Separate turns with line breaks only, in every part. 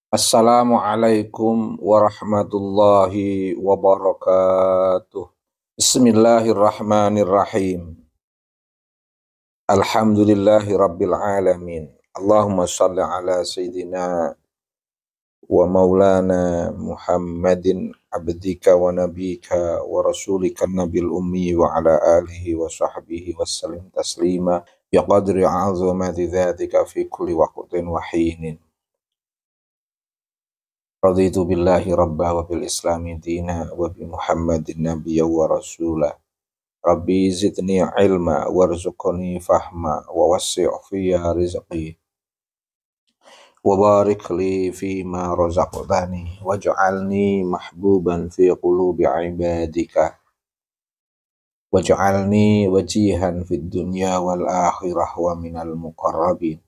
Assalamualaikum warahmatullahi wabarakatuh. Bismillahirrahmanirrahim. Alhamdulillahi rabbil alamin. Allahumma salli ala sayyidina wa maulana Muhammadin abdika wa nabika wa rasulika nabil ummi wa ala alihi wa sahbihi wassalim taslima ya qadri azamati dhatika fi kulli waqtin wa hinin. Raditu billahi rabba wa bil islami dina wa bi muhammadin nabiyya wa rasula. Rabbi zidni ilma warzuqni fahma wa wassi' fiyya rizqi wa barik li fima razaqtani waj'alni mahbuban fi qulubi ibadika waj'alni wajihan fid dunya wal akhirah wa minal muqarrabin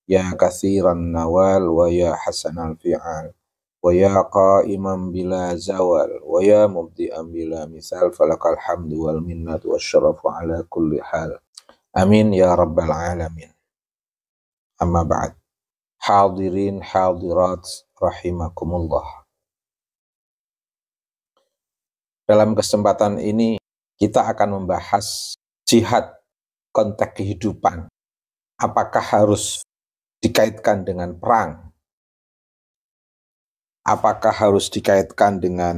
ya katsiran nawal wa ya hasanal fi'al wa ya qa'iman bila zawal wa ya mubdi'an bila misal falakal hamdu wal minnatu wasyarafu ala kulli hal. Amin ya rabbal alamin. Amma ba'd. Hadirin hadirat rahimakumullah. Dalam kesempatan ini kita akan membahas jihad konteks kehidupan. Apakah harus dikaitkan dengan perang? Apakah harus dikaitkan dengan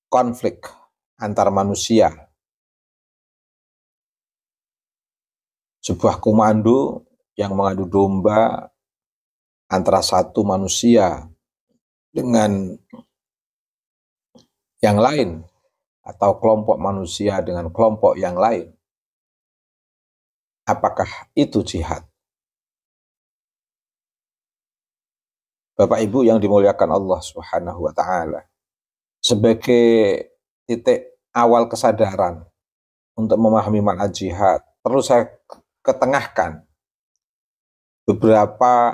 konflik antar manusia? Sebuah komando yang mengadu domba antara satu manusia dengan yang lain atau kelompok manusia dengan kelompok yang lain. Apakah itu jihad? Bapak Ibu yang dimuliakan Allah Subhanahu wa taala, sebagai titik awal kesadaran untuk memahami makna jihad, perlu saya ketengahkan beberapa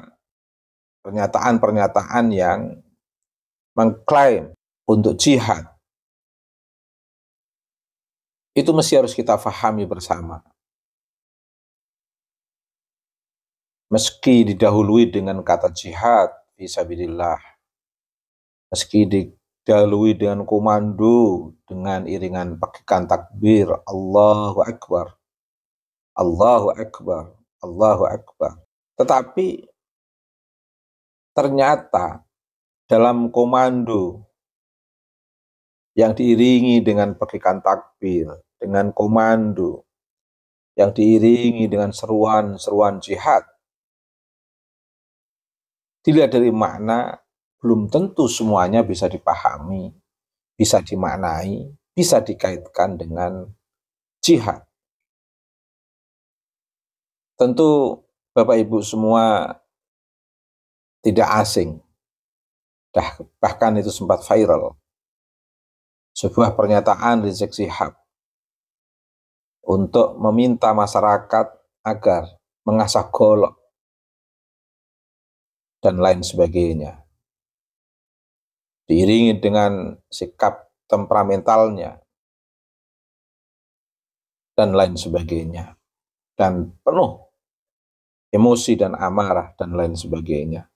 pernyataan-pernyataan yang mengklaim untuk jihad. Itu mesti harus kita fahami bersama. Meski didahului dengan kata jihad fisabilillah, meski didahului dengan komando, dengan iringan pakikan takbir, Allahu Akbar, Allahu Akbar, Allahu Akbar. Tetapi ternyata dalam komando yang diiringi dengan pakikan takbir, dengan komando yang diiringi dengan seruan-seruan jihad, dilihat dari makna, belum tentu semuanya bisa dipahami, bisa dimaknai, bisa dikaitkan dengan jihad. Tentu Bapak Ibu semua tidak asing, bahkan itu sempat viral, sebuah pernyataan Rizik Syihab untuk meminta masyarakat agar mengasah golok dan lain sebagainya, diiringi dengan sikap temperamentalnya dan lain sebagainya, dan penuh emosi dan amarah dan lain sebagainya.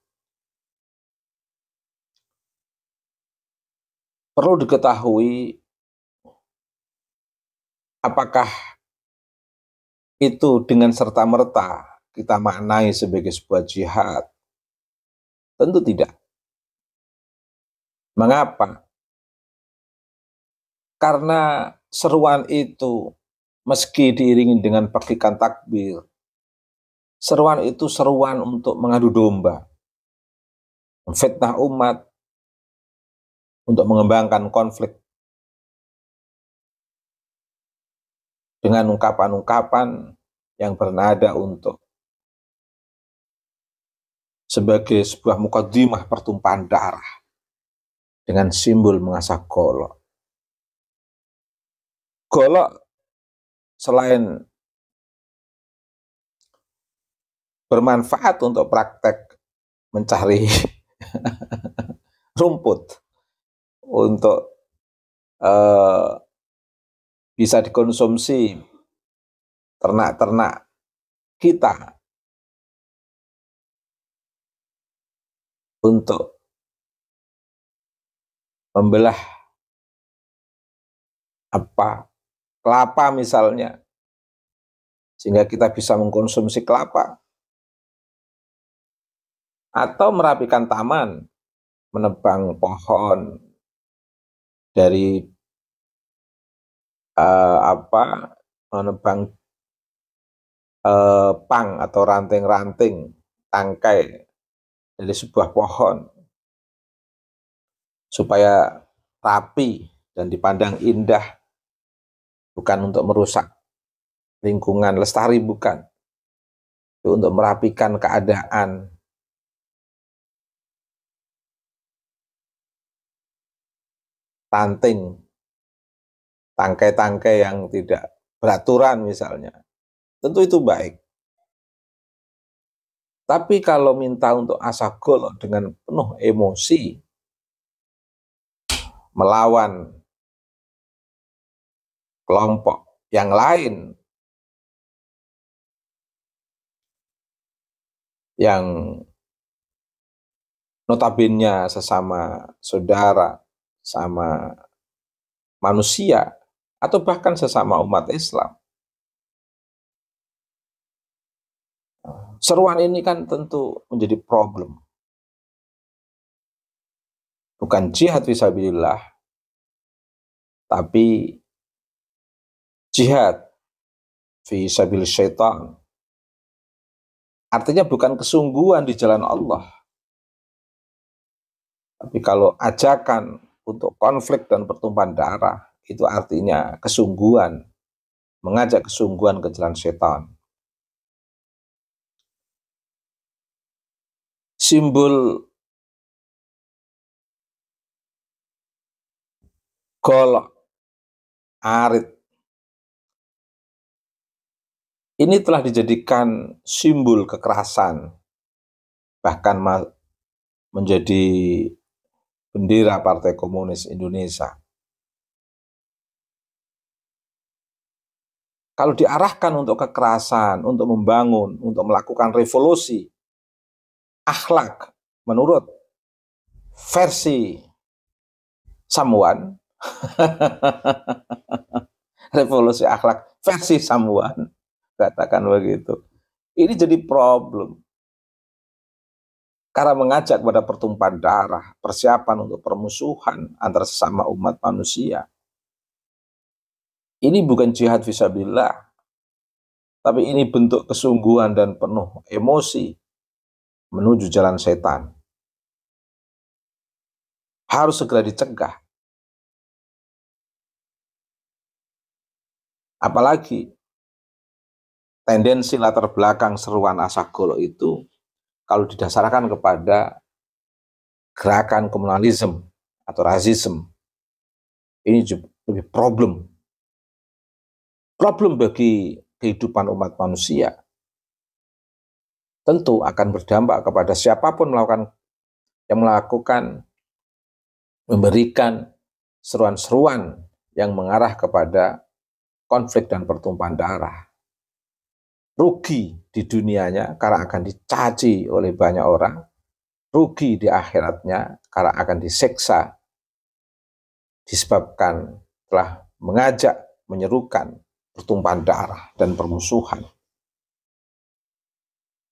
Perlu diketahui, apakah itu dengan serta-merta kita maknai sebagai sebuah jihad? Tentu tidak. Mengapa? Karena seruan itu meski diiringi dengan pakikan takbir, seruan itu seruan untuk mengadu domba, memfitnah umat, untuk mengembangkan konflik dengan ungkapan-ungkapan yang bernada untuk sebagai sebuah mukaddimah pertumpahan darah dengan simbol mengasah golok. Golok selain bermanfaat untuk praktek mencari rumput untuk bisa dikonsumsi ternak-ternak kita, untuk membelah kelapa misalnya, sehingga kita bisa mengkonsumsi kelapa, atau merapikan taman, menebang pohon dari menebang pang atau ranting-ranting tangkai dari sebuah pohon supaya rapi dan dipandang indah, bukan untuk merusak lingkungan lestari, bukan, itu untuk merapikan keadaan. Ranting, tangkai-tangkai yang tidak beraturan misalnya, tentu itu baik. Tapi kalau minta untuk asagol dengan penuh emosi, melawan kelompok yang lain yang notabene sesama saudara, sama manusia, atau bahkan sesama umat Islam, seruan ini kan tentu menjadi problem. Bukan jihad fisabilillah, tapi jihad fisabil syaitan. Artinya bukan kesungguhan di jalan Allah. Tapi kalau ajakan untuk konflik dan pertumpahan darah, itu artinya kesungguhan, mengajak kesungguhan ke jalan setan. Simbol golok, arit, ini telah dijadikan simbol kekerasan, bahkan menjadi bendera Partai Komunis Indonesia. Kalau diarahkan untuk kekerasan, untuk membangun, untuk melakukan revolusi akhlak menurut versi Samuan, revolusi akhlak versi Samuan, katakan begitu, ini jadi problem. Karena mengajak pada pertumpahan darah, persiapan untuk permusuhan antara sesama umat manusia. Ini bukan jihad fisabilillah, tapi ini bentuk kesungguhan dan penuh emosi menuju jalan setan. Harus segera dicegah. Apalagi tendensi latar belakang seruan asagol itu kalau didasarkan kepada gerakan komunalisme atau rasisme, ini lebih problem bagi kehidupan umat manusia. Tentu akan berdampak kepada siapapun melakukan memberikan seruan-seruan yang mengarah kepada konflik dan pertumpahan darah. Rugi di dunianya karena akan dicaci oleh banyak orang, rugi di akhiratnya karena akan disiksa disebabkan telah mengajak, menyerukan pertumpahan darah dan permusuhan.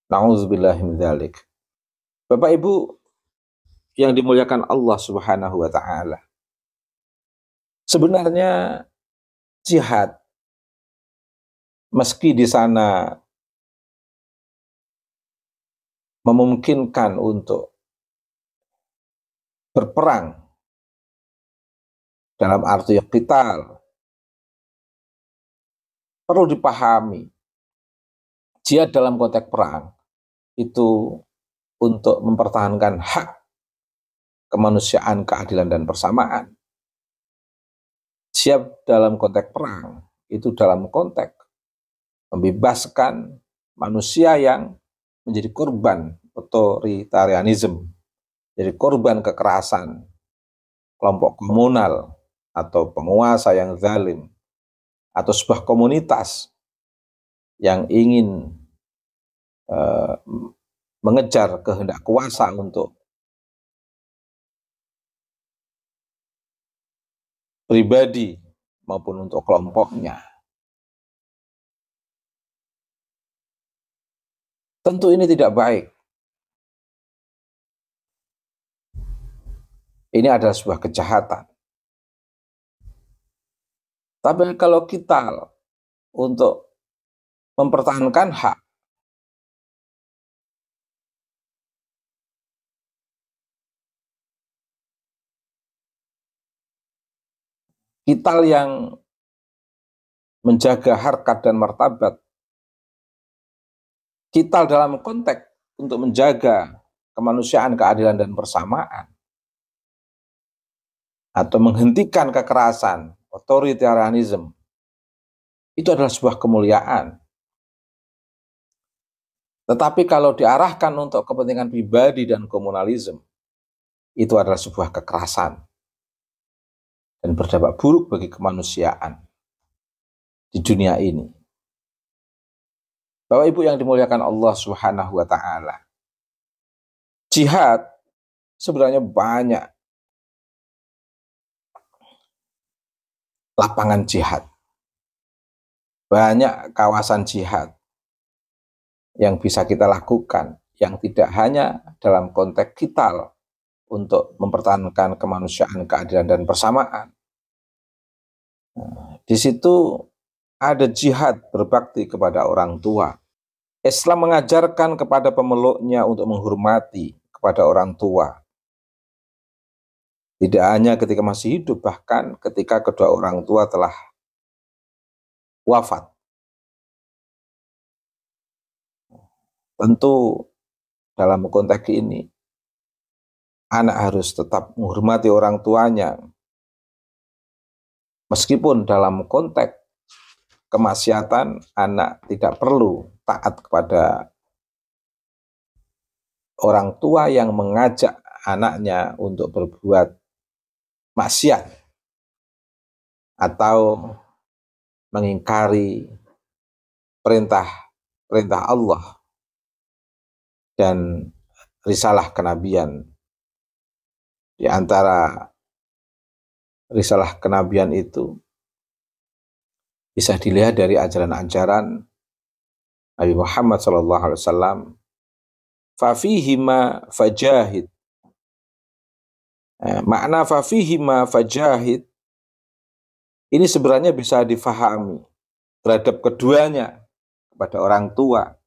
Na'udzubillahi min dzalik. Bapak Ibu yang dimuliakan Allah Subhanahu wa taala. Sebenarnya jihad, meski di sana memungkinkan untuk berperang dalam arti qital, perlu dipahami jihad dalam konteks perang itu untuk mempertahankan hak kemanusiaan, keadilan, dan persamaan. Jihad dalam konteks perang itu dalam konteks membebaskan manusia yang menjadi korban otoritarianisme, jadi korban kekerasan kelompok komunal atau penguasa yang zalim, atau sebuah komunitas yang ingin mengejar kehendak kuasa untuk pribadi maupun untuk kelompoknya. Tentu ini tidak baik. Ini adalah sebuah kejahatan. Tapi kalau kita untuk mempertahankan hak, kita yang menjaga harkat dan martabat, kita dalam konteks untuk menjaga kemanusiaan, keadilan, dan persamaan, atau menghentikan kekerasan, otoritarianisme, itu adalah sebuah kemuliaan. Tetapi kalau diarahkan untuk kepentingan pribadi dan komunalisme, itu adalah sebuah kekerasan dan berdampak buruk bagi kemanusiaan di dunia ini. Bapak Ibu yang dimuliakan Allah Subhanahu wa taala. Jihad sebenarnya banyak lapangan jihad. Banyak kawasan jihad yang bisa kita lakukan, yang tidak hanya dalam konteks vital untuk mempertahankan kemanusiaan, keadilan, dan persamaan. Di situ ada jihad berbakti kepada orang tua. Islam mengajarkan kepada pemeluknya untuk menghormati kepada orang tua. Tidak hanya ketika masih hidup, bahkan ketika kedua orang tua telah wafat. Tentu dalam konteks ini, anak harus tetap menghormati orang tuanya. Meskipun dalam konteks kemaksiatan, anak tidak perlu taat kepada orang tua yang mengajak anaknya untuk berbuat maksiat atau mengingkari perintah Allah dan risalah kenabian. Di antara risalah kenabian itu bisa dilihat dari ajaran-ajaran Nabi Muhammad SAW. Fafihima fajahid. Makna fafihima fajahid ini sebenarnya bisa difahami terhadap keduanya kepada orang tua.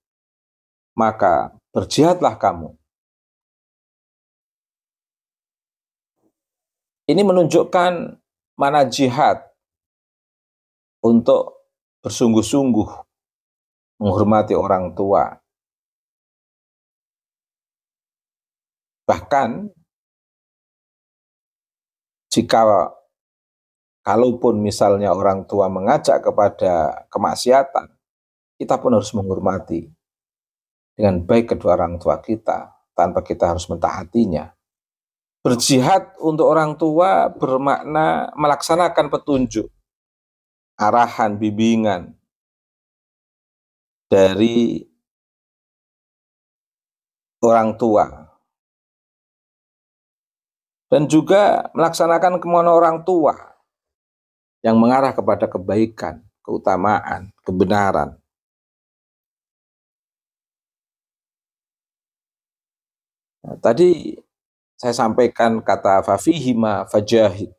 Maka berjihadlah kamu. Ini menunjukkan mana jihad untuk bersungguh-sungguh menghormati orang tua. Bahkan jika kalaupun misalnya orang tua mengajak kepada kemaksiatan, kita pun harus menghormati dengan baik kedua orang tua kita, tanpa kita harus mentaatinya. Berjihad untuk orang tua bermakna melaksanakan petunjuk, arahan, bimbingan dari orang tua. Dan juga melaksanakan kemauan orang tua yang mengarah kepada kebaikan, keutamaan, kebenaran. Nah, tadi saya sampaikan kata fafihima fajahid.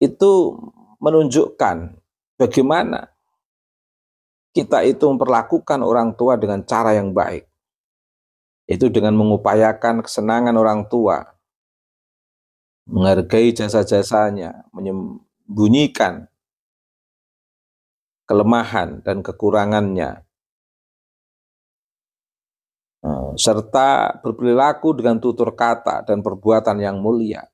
Itu menunjukkan bagaimana kita itu memperlakukan orang tua dengan cara yang baik. Itu dengan mengupayakan kesenangan orang tua, menghargai jasa-jasanya, menyembunyikan kelemahan dan kekurangannya, serta berperilaku dengan tutur kata dan perbuatan yang mulia.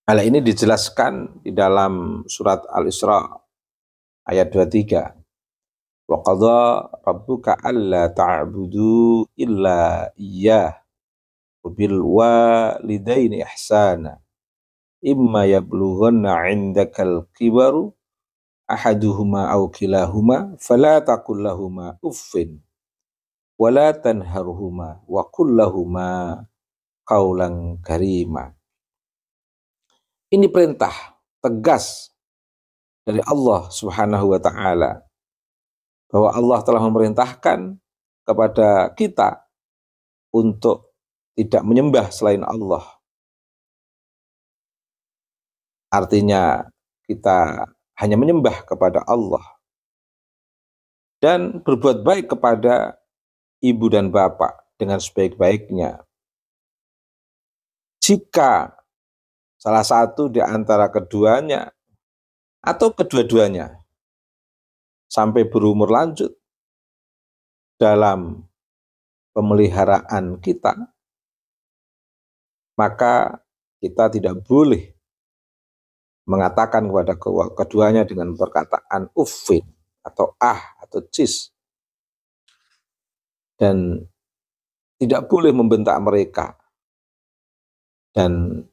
Hal ini dijelaskan di dalam surat Al-Isra ayat 23. Wa qadha rabbuka alla ta'budu illa iyyah wa bil walidaini ihsana imma yablughanna 'indakal kibaru ahaduhuma aw kilahuma fala taqul lahuma uffin wala tanharhuma wa qul lahuma qaulan karima. Ini perintah tegas dari Allah Subhanahu wa taala bahwa Allah telah memerintahkan kepada kita untuk tidak menyembah selain Allah. Artinya kita hanya menyembah kepada Allah dan berbuat baik kepada ibu dan bapak dengan sebaik-baiknya. Jika salah satu di antara keduanya atau kedua-duanya sampai berumur lanjut dalam pemeliharaan kita, maka kita tidak boleh mengatakan kepada keduanya dengan perkataan uffin atau atau cis, dan tidak boleh membentak mereka, dan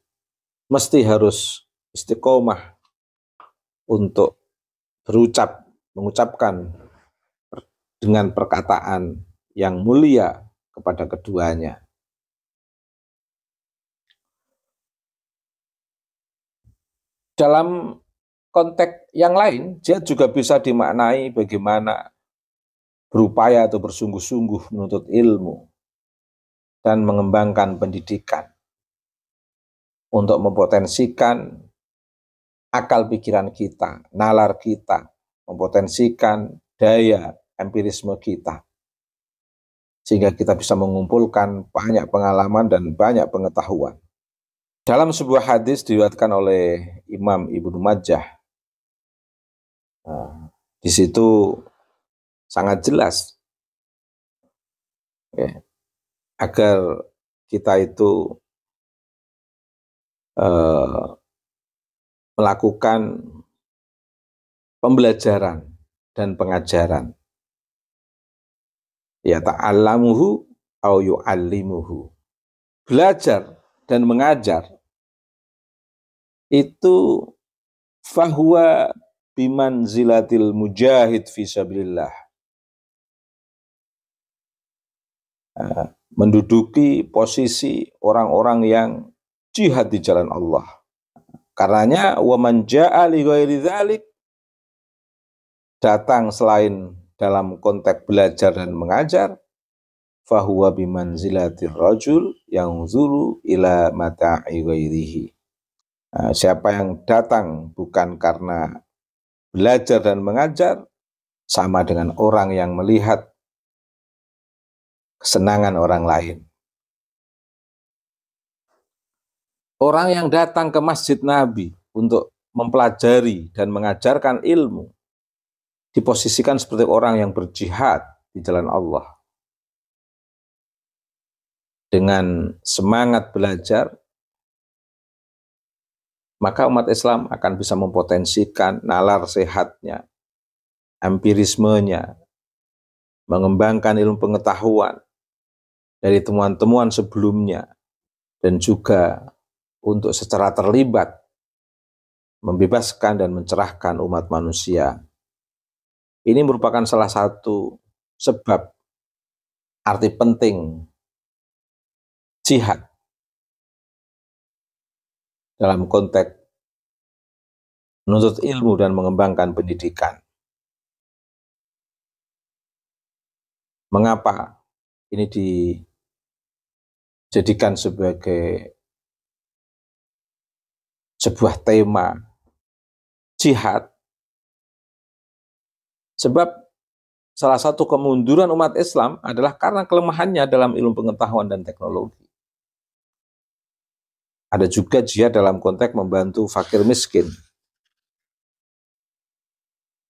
mesti harus istiqomah untuk mengucapkan dengan perkataan yang mulia kepada keduanya. Dalam konteks yang lain, jihad juga bisa dimaknai bagaimana berupaya atau bersungguh-sungguh menuntut ilmu dan mengembangkan pendidikan untuk mempotensikan akal pikiran kita, nalar kita, mempotensikan daya empirisme kita, sehingga kita bisa mengumpulkan banyak pengalaman dan banyak pengetahuan. Dalam sebuah hadis diriwayatkan oleh Imam Ibnu Majah, di situ sangat jelas agar kita itu melakukan pembelajaran dan pengajaran. Ya ta'allamuhu au yu'allimuhu. Belajar dan mengajar itu fahuwa bimanzilatil mujahid fi sabilillah. Menduduki posisi orang-orang yang jihad di jalan Allah. Karenanya wa man jaa'a li ghairi dzalik, datang selain dalam konteks belajar dan mengajar, fahuwa bimanzilatir rajul yanzuru ila mata'i ghairihi. Siapa yang datang bukan karena belajar dan mengajar, sama dengan orang yang melihat kesenangan orang lain. Orang yang datang ke Masjid Nabi untuk mempelajari dan mengajarkan ilmu diposisikan seperti orang yang berjihad di jalan Allah. Dengan semangat belajar, maka umat Islam akan bisa mempotensikan nalar sehatnya, empirismenya, mengembangkan ilmu pengetahuan dari temuan-temuan sebelumnya, dan juga untuk secara terlibat membebaskan dan mencerahkan umat manusia. Ini merupakan salah satu sebab arti penting jihad dalam konteks menuntut ilmu dan mengembangkan pendidikan. Mengapa ini dijadikan sebagai sebuah tema jihad? Sebab salah satu kemunduran umat Islam adalah karena kelemahannya dalam ilmu pengetahuan dan teknologi. Ada juga jihad dalam konteks membantu fakir miskin.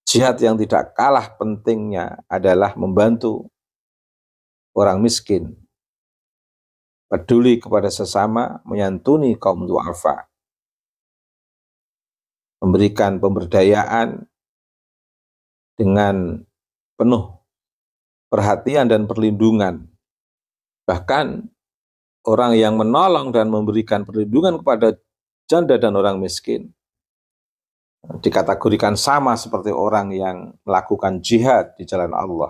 Jihad yang tidak kalah pentingnya adalah membantu orang miskin, peduli kepada sesama, menyantuni kaum du'afa, memberikan pemberdayaan dengan penuh perhatian dan perlindungan. Bahkan orang yang menolong dan memberikan perlindungan kepada janda dan orang miskin dikategorikan sama seperti orang yang melakukan jihad di jalan Allah.